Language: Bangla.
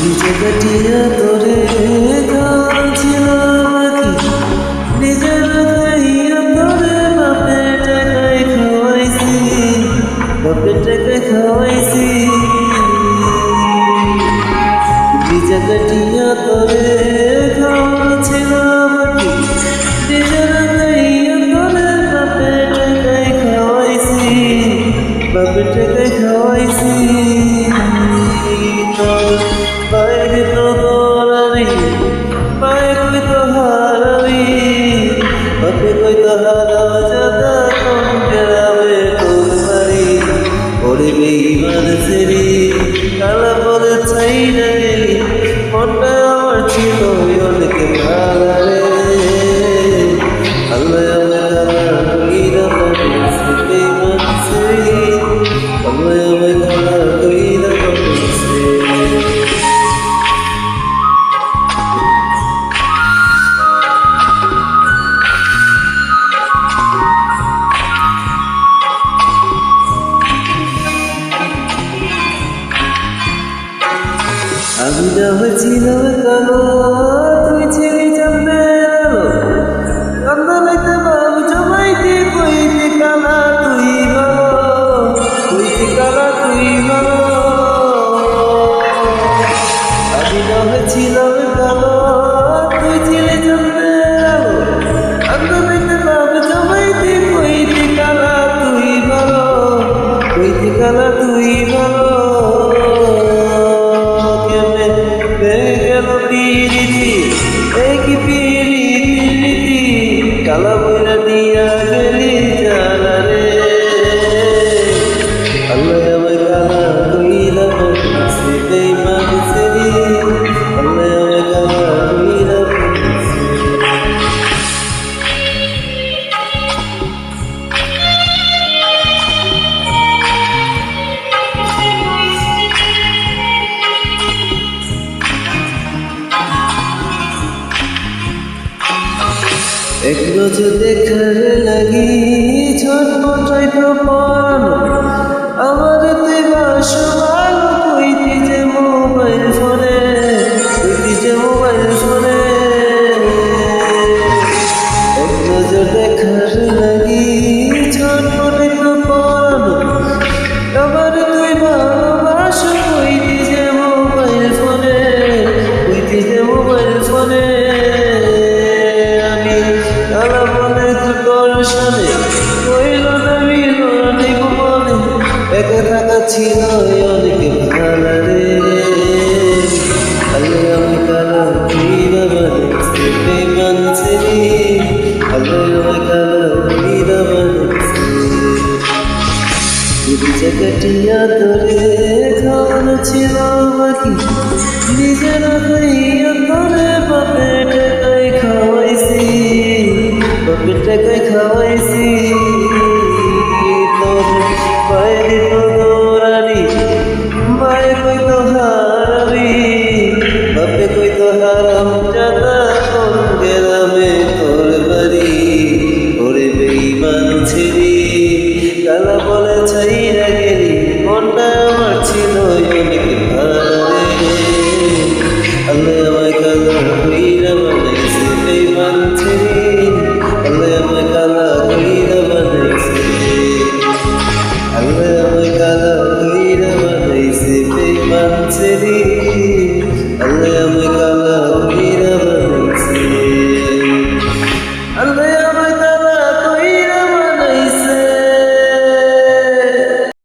নিজে কাটিয়া তোরে ছিল বাকি নিজের খাইয়া তোরে বাপের টাকায় খাওয়াইছি বাপের টাকায় খাওয়াইছি নিজে কাটিয়া তোরে ছিল বাকি নিজের খাইয়া তোরে বাপের টাকায় খাওয়াইছি বাপের টাকায় খাওয়াইছি বাইরে তো দৌড়াবি বাইরে কই তো হারাবি বাপে কই তো হারাও যাতা কোন গেরাবে তোর বাড়ি ওরে বেইমান সেরি কালা বলে ছাই না গেলি মনটা আমার ছিল অনেক ভালো রে আল্লাহ আমার কালা কইরা বলছে বেইমান সেরি আল্লাহ আমার কালা কইরা বলছে আমি যা হয়েছিলাম কালো তুই ছিলি জানতে আলো কান্না লাইতে বাবু জমাইতে কইতে কালা তুই ভালো কইতে কালা তুই ভালো আমি যা হয়েছিলাম কালো তুই ছিলি জানতে আলো কান্না লাইতে বাবু জমাইতে কইতে কালা তুই ভালো কইতে কালা তুই ভালো কালা বইরা দিয়া গেলি জানা রে আল্লাহ আমার কালা কইরা বলছে বেইমান সেরি আল্লাহ আমার কালা কইরা বলছে এক নজর দেখার লাগি ছটপটাই তো পড়ানো আমার তুই বাসো ভালো কইতি যে মোবাইল ফোনে কইতি যে মোবাইল ফোনে এক নজর দেখার লাগি ছটপটাই তো পড়ানো আমার তুই ভালোবাসো কইতি যে মোবাইল ফোনে কইতি যে মোবাইল ফোনে কালা বলে তোর সামনে কইল না মিল অনেক মনে একা থাকা ছিল অনেক ভালো রে আল্লাহ আমি কালা কইরা বানছে বেইমান সেরি আল্লাহ আমি কালা কইরা বানছে নিজে কাটিয়া তোরে খাওয়ানো ছিল বাকি নিজের খাইয়া তোরে বাপের টাকায় খাওয়াইছি বাপের টাকায় খাওয়াইছি তোর বাইরে তো দৌড়ানি মায়ে কই তো হারাবি বাপে কই তো হারাম যাতা কোন গেরামে তোর বাড়ি ওরে বেইমান ছেড়ি কালা